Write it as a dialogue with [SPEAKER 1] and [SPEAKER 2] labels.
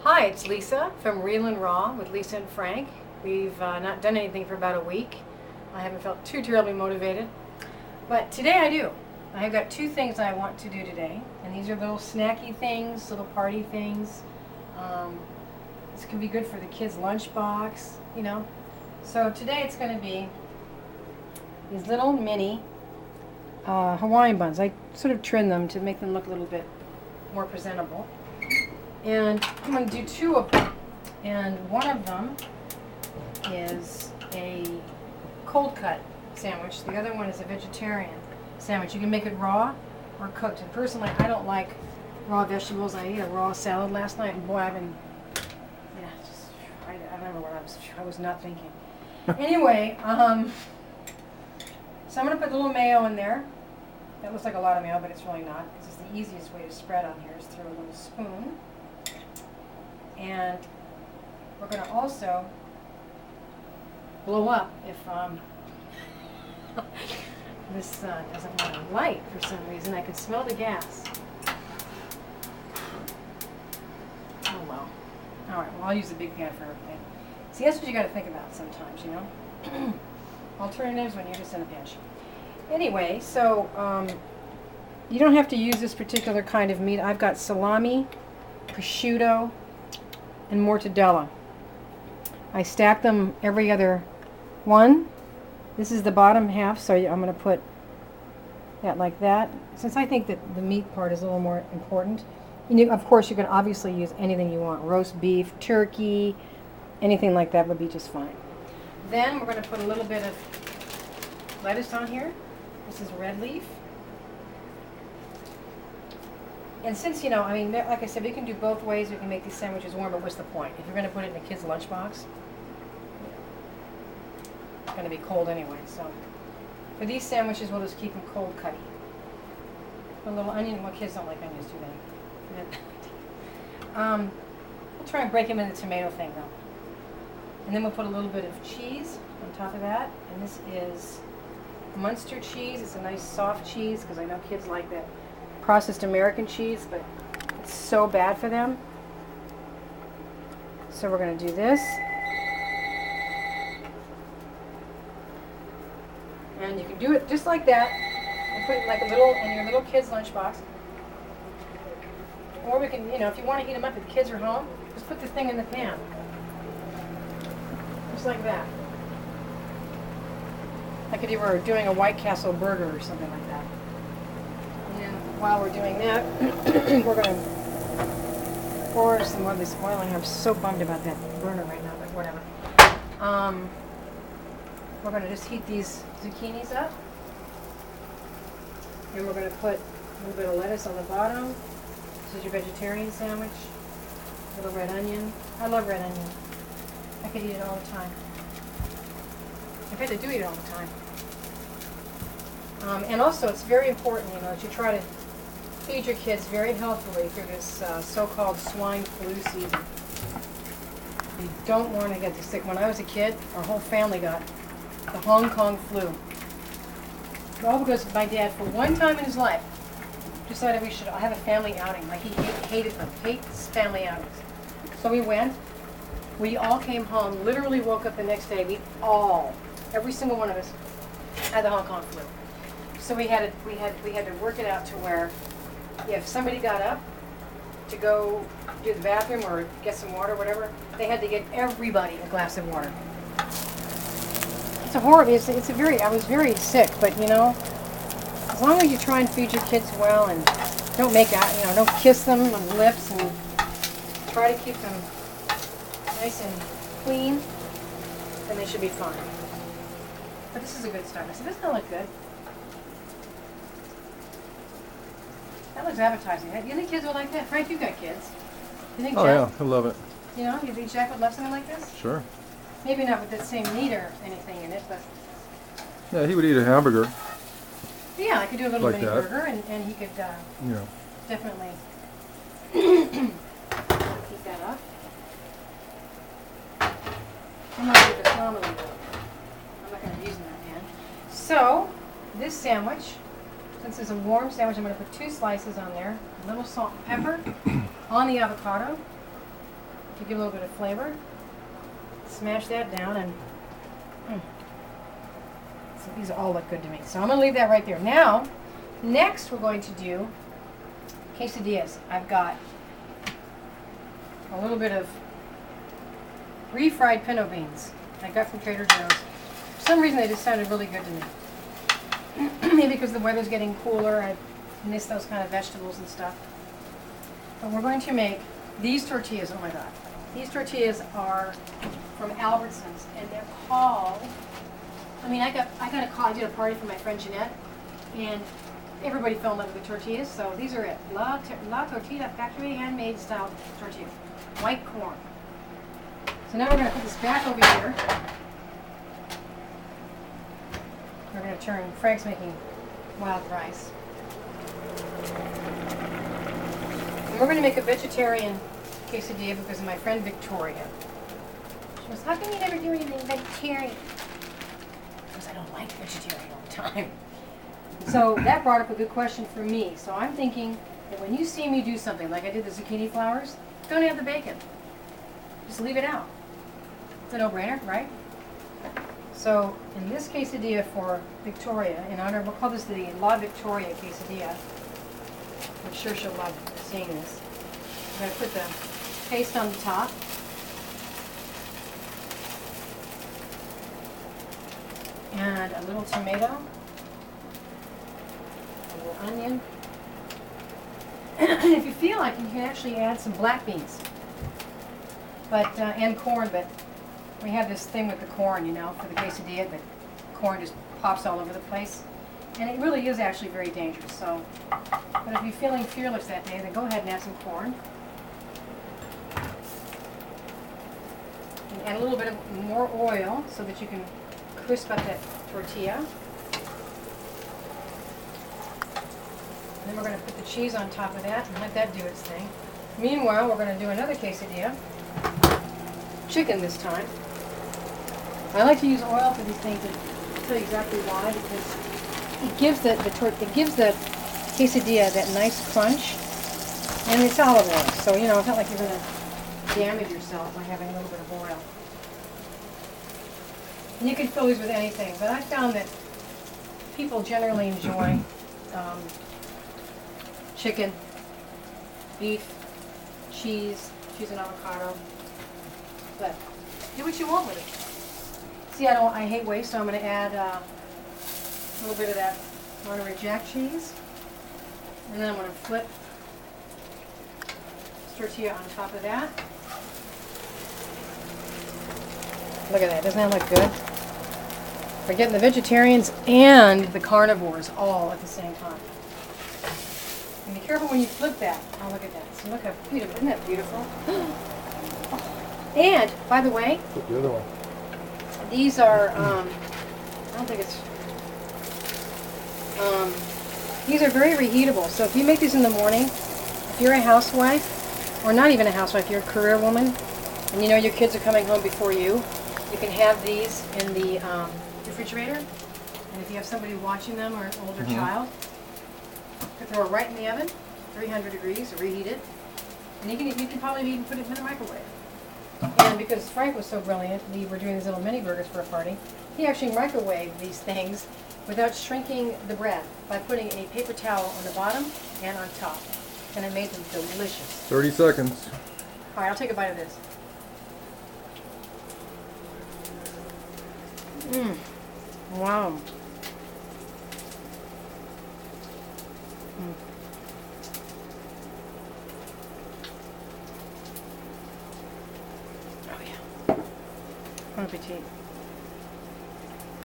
[SPEAKER 1] Hi, it's Lisa from Real and Raw with Lisa and Frank. We've not done anything for about a week. I haven't felt too terribly motivated, but today I do. I've got two things I want to do today, and these are little snacky things, little party things. This can be good for the kids' lunchbox, you know. So today it's going to be these little mini Hawaiian buns. I sort of trim them to make them look a little bit more presentable. And I'm going to do two of them. And one of them is a cold cut sandwich. The other one is a vegetarian sandwich. You can make it raw or cooked. And personally, I don't like raw vegetables. I ate a raw salad last night, and boy, I've been, I don't know what I was not thinking. Anyway, so I'm going to put a little mayo in there. That looks like a lot of mayo, but it's really not, because it's the easiest way to spread on here is through a little spoon. And we're going to also blow up if this doesn't want to light for some reason. I can smell the gas. Oh well. All right, well, I'll use the big pan for everything. See, that's what you got to think about sometimes, you know? Alternatives when you're just in a pinch. Anyway, so you don't have to use this particular kind of meat. I've got salami, prosciutto, and mortadella. I stack them every other one. This is the bottom half, so I'm going to put that like that. Since I think that the meat part is a little more important. Of course, you can obviously use anything you want. Roast beef, turkey, anything like that would be just fine. Then we're going to put a little bit of lettuce on here. This is red leaf. And since, you know, I mean, like I said, we can do both ways. We can make these sandwiches warm, but what's the point? If you're going to put it in a kid's lunchbox, it's going to be cold anyway. So for these sandwiches, we'll just keep them cold cutty. Put a little onion. Well, kids don't like onions, do they? We'll try and break them in the tomato thing, though. And then we'll put a little bit of cheese on top of that. And this is Munster cheese. It's a nice soft cheese, because I know kids like that processed American cheese, but it's so bad for them. So we're going to do this. And you can do it just like that and put it like a little in your little kid's lunchbox. Or we can, you know, if you want to heat them up if the kids are home, just put the thing in the pan. Just like that. Like if you were doing a White Castle burger or something like that. And then while we're doing that, we're going to pour some more of this oil in here. I'm so bummed about that burner right now, but whatever. We're going to just heat these zucchinis up. And we're going to put a little bit of lettuce on the bottom. This is your vegetarian sandwich. A little red onion. I love red onion. I could eat it all the time. In fact, I do eat it all the time. And also, it's very important, you know, that you try to feed your kids very healthily through this so-called swine flu season. You don't want to get sick. When I was a kid, our whole family got the Hong Kong flu. All because my dad, for one time in his life, decided we should have a family outing. Like, he hated them, hates family outings. So we went. We all came home, literally woke up the next day. Every single one of us, had the Hong Kong flu. So we had to work it out to where if somebody got up to go do the bathroom or get some water or whatever, they had to get everybody a glass of water. It's a horrible, I was very sick, but you know, as long as you try and feed your kids well and don't make out, you know, don't kiss them on the lips and try to keep them nice and clean, then they should be fine. But this is a good start. I said, doesn't that look good? That looks appetizing. You think kids would like that? Frank, you've got kids. You think
[SPEAKER 2] Oh
[SPEAKER 1] Jack,
[SPEAKER 2] yeah, I love it.
[SPEAKER 1] you know, you think Jack would love something like this?
[SPEAKER 2] Sure.
[SPEAKER 1] Maybe not with that same meat or anything in it, but
[SPEAKER 2] Yeah, he would eat a hamburger.
[SPEAKER 1] yeah, I could do a little
[SPEAKER 2] Like
[SPEAKER 1] mini
[SPEAKER 2] that.
[SPEAKER 1] burger, and he could
[SPEAKER 2] Yeah.
[SPEAKER 1] definitely keep that up. I'm not going to phenomenally good. I'm not going to use that pan. So, this sandwich, since it's a warm sandwich, I'm going to put 2 slices on there, a little salt and pepper on the avocado. to give a little bit of flavor. Smash that down and so these all look good to me. So I'm going to leave that right there. Now, next we're going to do quesadillas. I've got a little bit of refried pinto beans I got from Trader Joe's. For some reason they just sounded really good to me. Maybe because the weather's getting cooler, I miss those kind of vegetables and stuff. But we're going to make these tortillas. Oh my God. These tortillas are from Albertsons, and they're called, I got a call, I did a party for my friend Jeanette, and everybody fell in love with the tortillas, so these are it. La Tortilla Factory Handmade Style Tortilla. White corn. So now we're going to put this back over here. We're going to turn, Frank's making wild rice. And we're going to make a vegetarian quesadilla because of my friend Victoria. She goes, how come you never do anything vegetarian? Because I don't like vegetarian all the time. So that brought up a good question for me. So I'm thinking that when you see me do something, like I did the zucchini flowers, don't add the bacon. Just leave it out. It's a no-brainer, right? So in this quesadilla for Victoria, in honor, we'll call this the La Victoria quesadilla. I'm sure she'll love seeing this. I'm going to put the paste on the top. And a little tomato. A little onion. And if you feel like, you can actually add some black beans. But, and corn, but we have this thing with the corn, for the quesadilla, the corn just pops all over the place. And it really is actually very dangerous, so. But if you're feeling fearless that day, then go ahead and add some corn. And add a little bit of more oil so that you can crisp up that tortilla. And then we're going to put the cheese on top of that and let that do its thing. Meanwhile, we're going to do another quesadilla. Chicken this time. I like to use oil for these things, and I'll tell you exactly why, because it gives the quesadilla that nice crunch, and it's olive oil, so it's not like you're going to damage yourself by having a little bit of oil. And you can fill these with anything, but I found that people generally enjoy chicken, beef, cheese and avocado, but do what you want with it. See, I hate waste, so I'm going to add a little bit of that Monterey Jack cheese. And then I'm going to flip this tortilla on top of that. Look at that. Doesn't that look good? We're getting the vegetarians and the carnivores all at the same time. And be careful when you flip that. Oh, look at that. So look how beautiful. Isn't that beautiful? And, by the way,
[SPEAKER 2] Put the other one.
[SPEAKER 1] these are, I don't think it's, these are very reheatable. So if you make these in the morning, if you're a housewife, or not even a housewife, you're a career woman, and your kids are coming home before you can have these in the refrigerator. And if you have somebody watching them or an older child, you can throw it right in the oven, 300 degrees, reheat it. And you can probably even put it in the microwave. And because Frank was so brilliant, we were doing these little mini burgers for a party, he actually microwaved these things without shrinking the bread by putting a paper towel on the bottom and on top. And it made them delicious.
[SPEAKER 2] 30 seconds.
[SPEAKER 1] All right, I'll take a bite of this. Wow. Oh yeah. Bon appetit.